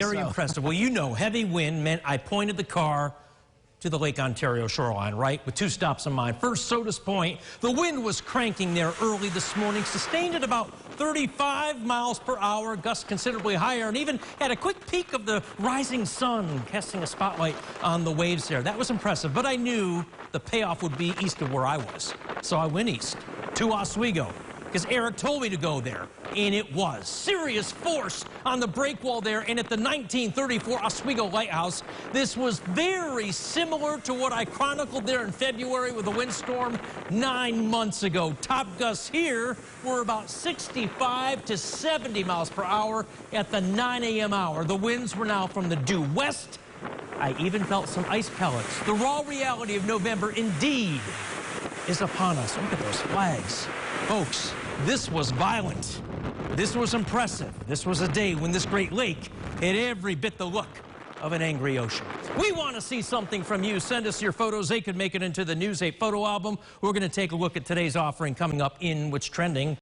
Very impressive. Well, you know, heavy wind meant I pointed the car to the Lake Ontario shoreline, right, with two stops in mind. First, Sodas Point. The wind was cranking there early this morning, sustained at about 35 miles per hour, gusts considerably higher, and even had a quick peek of the rising sun casting a spotlight on the waves there. That was impressive, but I knew the payoff would be east of where I was. So I went east to Oswego, because Eric told me to go there, and it was. Serious force on the breakwall there, and at the 1934 Oswego Lighthouse, this was very similar to what I chronicled there in February with a windstorm 9 months ago. Top gusts here were about 65 to 70 miles per hour at the 9 a.m. hour. The winds were now from the due west. I even felt some ice pellets. The raw reality of November indeed is upon us. Look at those flags. Folks, this was violent. This was impressive. This was a day when this Great Lake had every bit the look of an angry ocean. We want to see something from you. Send us your photos. They could make it into the News 8 photo album. We're going to take a look at today's offering coming up in What's Trending.